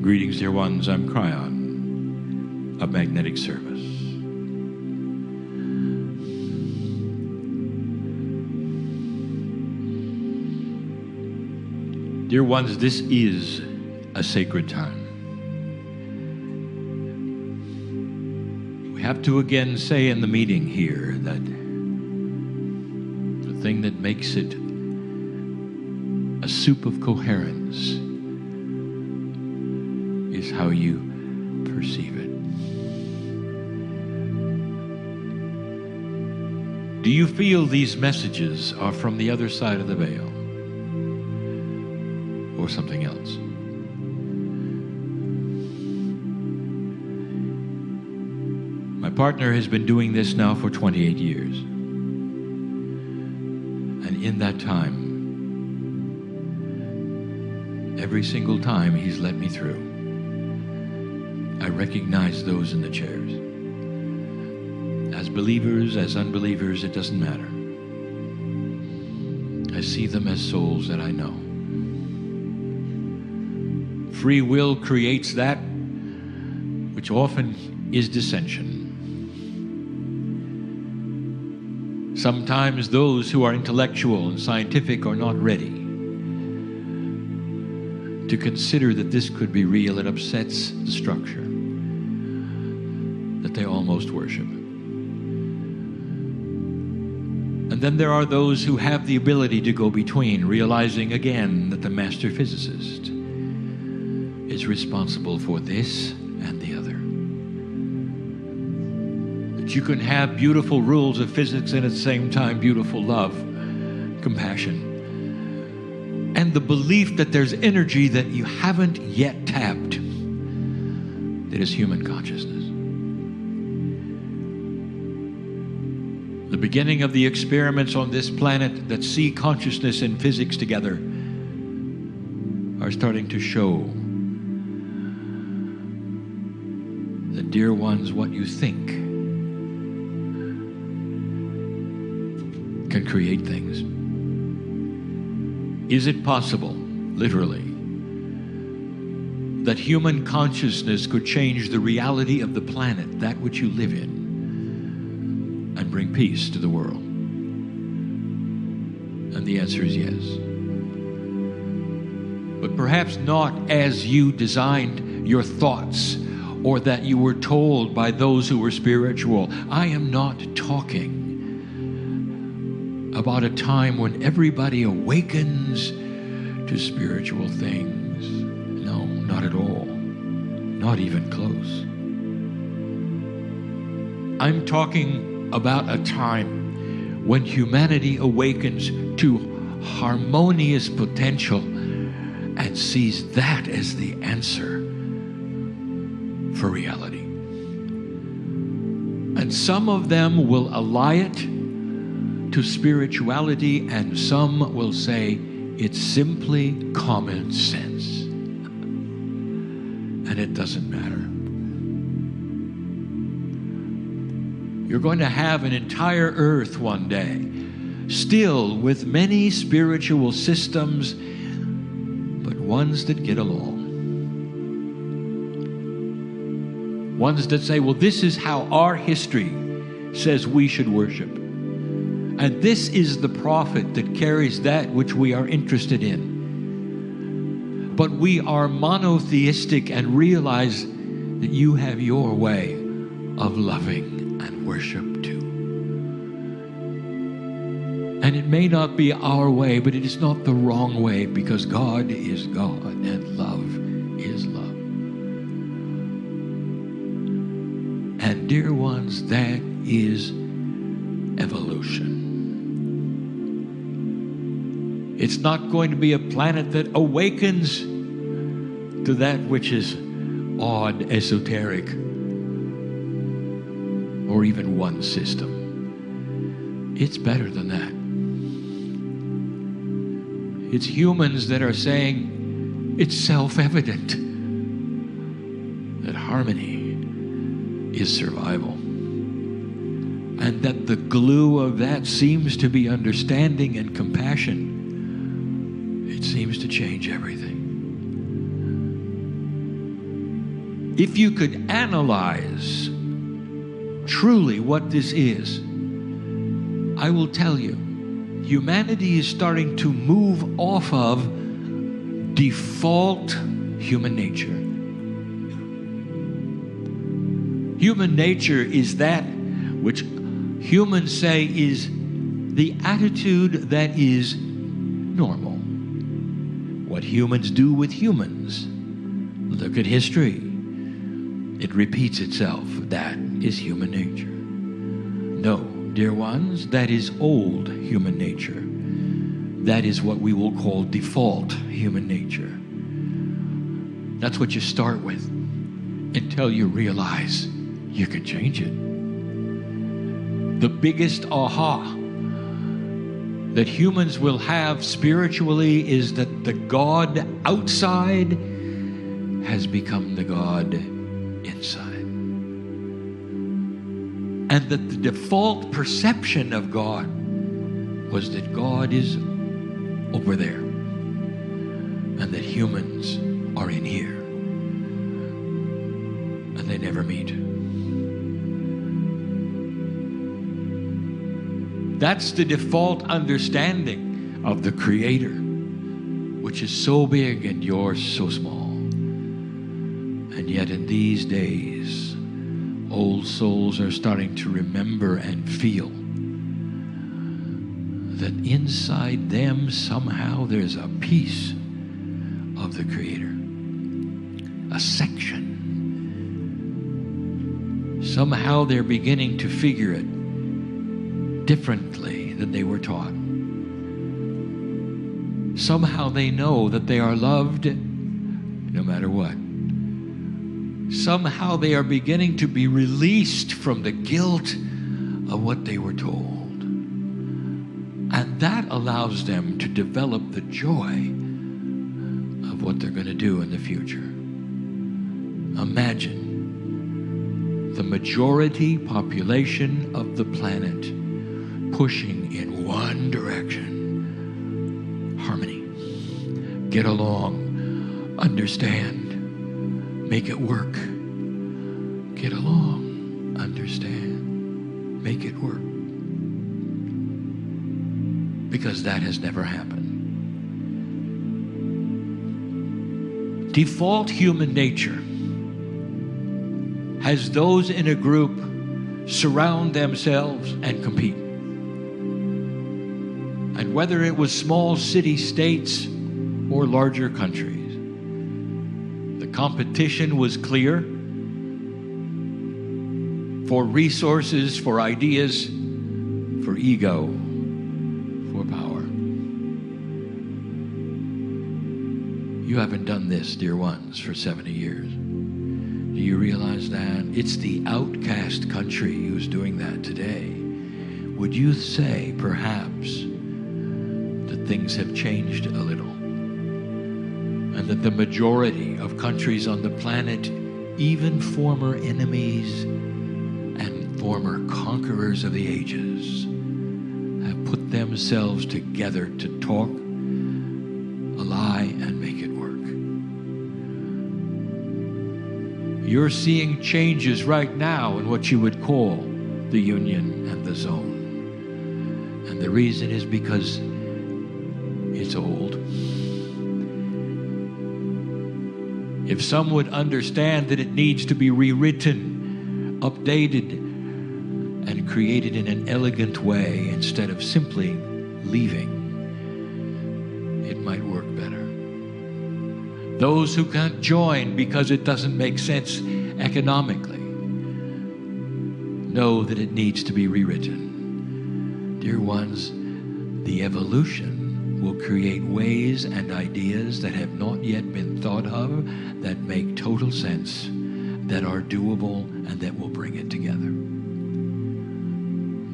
Greetings, dear ones. I'm Craion of Magnetic Service. Dear ones, this is a sacred time. We have to again say in the meeting here that the thing that makes it a soup of coherence is how you perceive it. Do you feel these messages are from the other side of the veil? Or something else? My partner has been doing this now for 28 years. And in that time, every single time he's let me through, I recognize those in the chairs. As believers, as unbelievers, it doesn't matter. I see them as souls that I know. Free will creates that which often is dissension. Sometimes those who are intellectual and scientific are not ready to consider that this could be real. It upsets the structure that they almost worship. And then there are those who have the ability to go between, realizing again that the master physicist is responsible for this and the other. That you can have beautiful rules of physics and at the same time beautiful love, compassion, and the belief that there's energy that you haven't yet tapped, that is human consciousness. The beginning of the experiments on this planet that see consciousness and physics together are starting to show that, dear ones, what you think can create things. Is it possible, literally, that human consciousness could change the reality of the planet, that which you live in, and bring peace to the world? And the answer is yes. But perhaps not as you designed your thoughts or that you were told by those who were spiritual. I am not talking about a time when everybody awakens to spiritual things. No, not at all. Not even close. I'm talking about a time when humanity awakens to harmonious potential and sees that as the answer for reality. And some of them will ally it to spirituality, and some will say it's simply common sense. And it doesn't matter. You're going to have an entire earth one day, still with many spiritual systems, but ones that get along. Ones that say, well, this is how our history says we should worship. And this is the prophet that carries that which we are interested in. But we are monotheistic and realize that you have your way of loving and worship too. And it may not be our way, but it is not the wrong way, because God is God and love is love. And dear ones, that is evolution. It's not going to be a planet that awakens to that which is odd, esoteric, or even one system. It's better than that. It's humans that are saying it's self-evident that harmony is survival, and that the glue of that seems to be understanding and compassion. It seems to change everything. If you could analyze truly what this is, I will tell you, humanity is starting to move off of default human nature. Human nature is that which humans say is the attitude that is normal. What humans do with humans. Look at history. It repeats itself. That is human nature. No, dear ones, that is old human nature. That is what we will call default human nature. That's what you start with until you realize you can change it. The biggest aha that humans will have spiritually is that the God outside has become the God inside. And that the default perception of God was that God is over there and that humans are in here. And they never meet. That's the default understanding of the Creator, which is so big and you're so small. And yet in these days, old souls are starting to remember and feel that inside them somehow there's a piece of the Creator, a section. Somehow they're beginning to figure it differently than they were taught. Somehow they know that they are loved no matter what. Somehow they are beginning to be released from the guilt of what they were told. And that allows them to develop the joy of what they're going to do in the future. Imagine the majority population of the planet pushing in one direction. Harmony. Get along. Understand. Make it work. Get along. Understand. Make it work. Because that has never happened. Default human nature has those in a group surround themselves and compete. And whether it was small city-states or larger countries, the competition was clear for resources, for ideas, for ego, for power. You haven't done this, dear ones, for 70 years. Do you realize that? It's the outcast country who's doing that today. Would you say, perhaps, that things have changed a little? And that the majority of countries on the planet, even former enemies and former conquerors of the ages, have put themselves together to talk, lie, and make it work. You're seeing changes right now in what you would call the union and the zone. And the reason is because it's old. If some would understand that it needs to be rewritten, updated, and created in an elegant way instead of simply leaving, it might work better. Those who can't join because it doesn't make sense economically know that it needs to be rewritten. Dear ones, the evolution will create ways and ideas that have not yet been thought of, that make total sense, that are doable, and that will bring it together.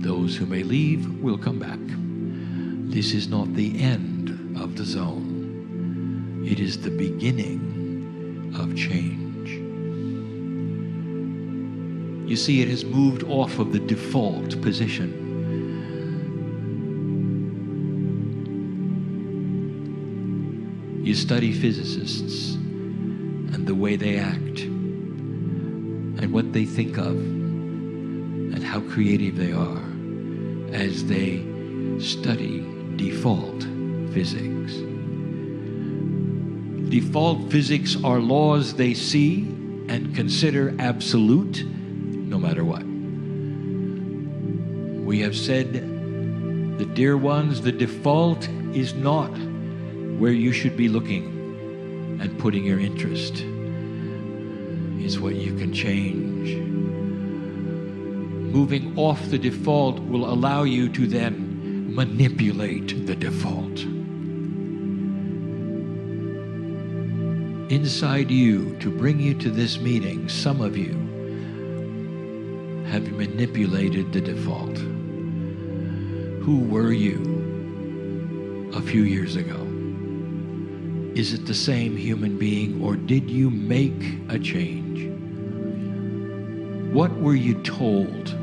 Those who may leave will come back. This is not the end of the zone. It is the beginning of change. You see, it has moved off of the default position. You study physicists and the way they act. what they think of and how creative they are as they study default physics. Default physics are laws they see and consider absolute no matter what. We have said that, dear ones, the default is not where you should be looking and putting your interest. It's what you can change. Moving off the default will allow you to then manipulate the default. Inside you, to bring you to this meeting, some of you have manipulated the default. Who were you a few years ago? Is it the same human being, or did you make a change? What were you told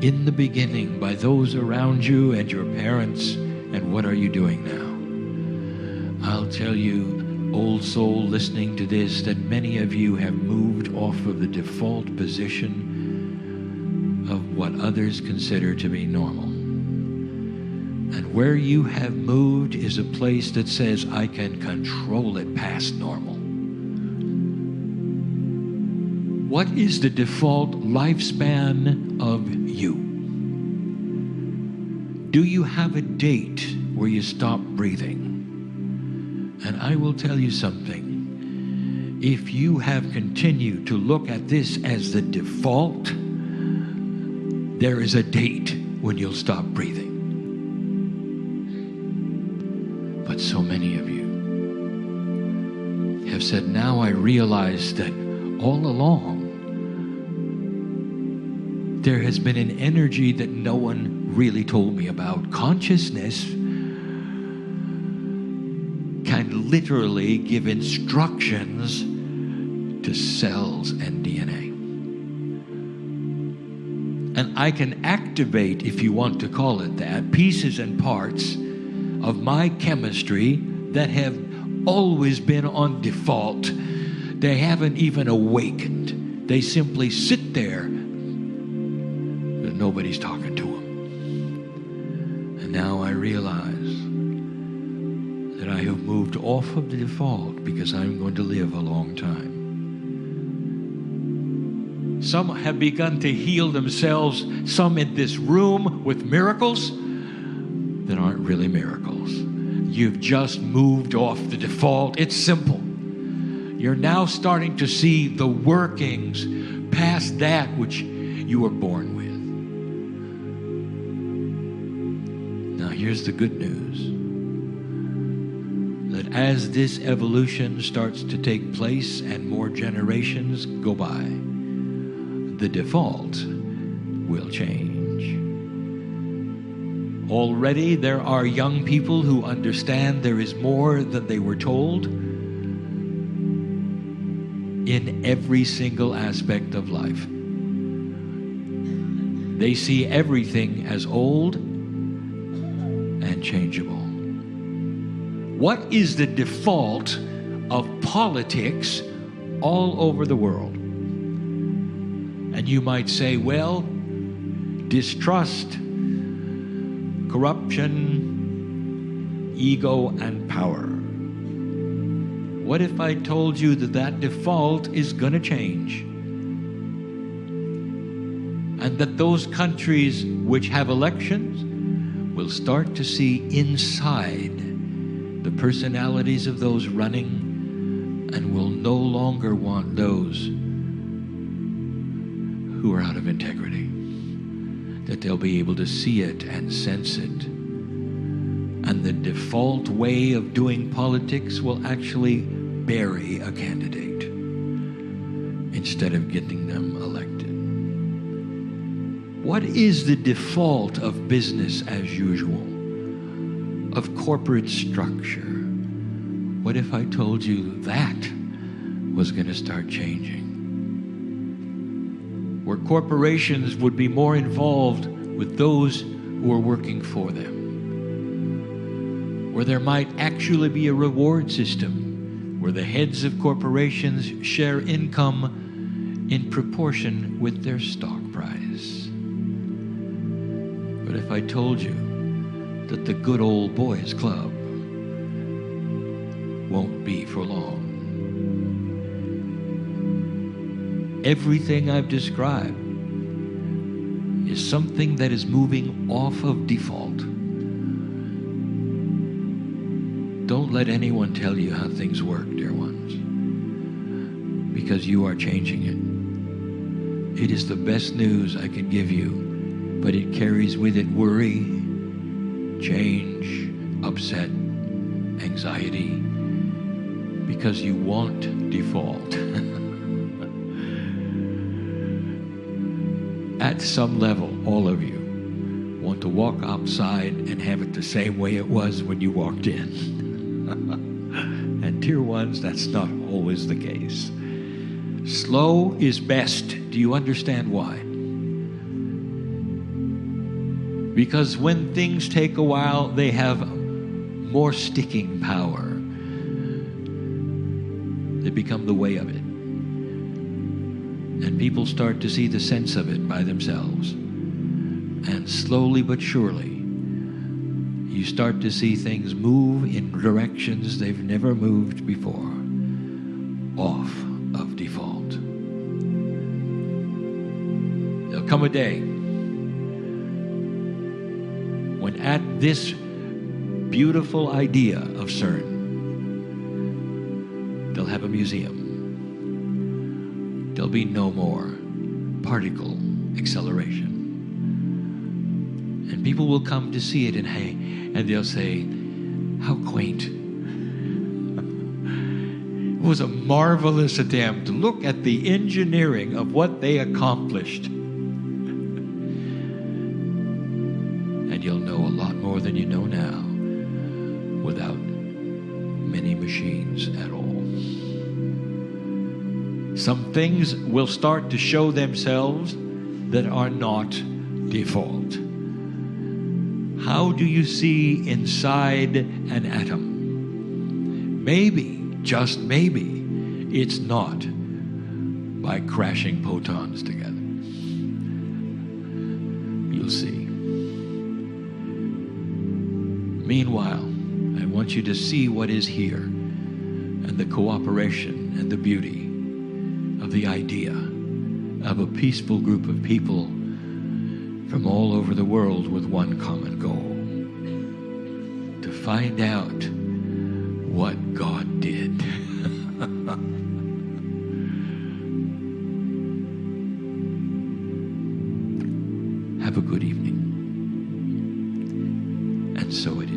in the beginning by those around you and your parents, and what are you doing now? I'll tell you, old soul listening to this, that many of you have moved off of the default position of what others consider to be normal. And where you have moved is a place that says, I can control it past normal. What is the default lifespan of you? Do you have a date where you stop breathing? And I will tell you something. If you have continued to look at this as the default, there is a date when you'll stop breathing. But so many of you have said, now I realize that all along there has been an energy that no one really told me about. Consciousness can literally give instructions to cells and DNA. And I can activate, if you want to call it that, pieces and parts of my chemistry that have always been on default. They haven't even awakened. They simply sit there, but nobody's talking to them. And now I realize that I have moved off of the default because I'm going to live a long time. Some have begun to heal themselves, some in this room, with miracles that aren't really miracles. You've just moved off the default. It's simple. You're now starting to see the workings past that which you were born with. Now here's the good news. That as this evolution starts to take place and more generations go by, the default will change. Already there are young people who understand there is more than they were told in every single aspect of life. They see everything as old and changeable. What is the default of politics all over the world? And you might say, well, distrust, corruption, ego, and power. What if I told you that that default is going to change? And that those countries which have elections will start to see inside the personalities of those running and will no longer want those who are out of integrity. That they'll be able to see it and sense it. And the default way of doing politics will actually bury a candidate instead of getting them elected. What is the default of business as usual, of corporate structure? What if I told you that was going to start changing? Where corporations would be more involved with those who are working for them. Where there might actually be a reward system where the heads of corporations share income in proportion with their stock price. But if I told you that the good old boys club won't be for long, everything I've described is something that is moving off of default. Don't let anyone tell you how things work, dear ones, because you are changing it. It is the best news I can give you, but it carries with it worry, change, upset, anxiety, because you want default. At some level, all of you want to walk outside and have it the same way it was when you walked in. And dear ones, that's not always the case. Slow is best. Do you understand why? Because when things take a while, they have more sticking power. They become the way of it. And people start to see the sense of it by themselves. And slowly but surely, you start to see things move in directions they've never moved before, off of default. There'll come a day when at this beautiful idea of CERN, they'll have a museum. There'll be no more particle acceleration. And people will come to see it and they'll say, how quaint. It was a marvelous attempt. Look at the engineering of what they accomplished. And you'll know a lot more than you know now without many machines at all. Some things will start to show themselves that are not default. How do you see inside an atom? Maybe, just maybe, it's not by crashing photons together. You'll see. Meanwhile, I want you to see what is here and the cooperation and the beauty of the idea of a peaceful group of people from all over the world with one common goal: to find out what God did. Have a good evening. And so it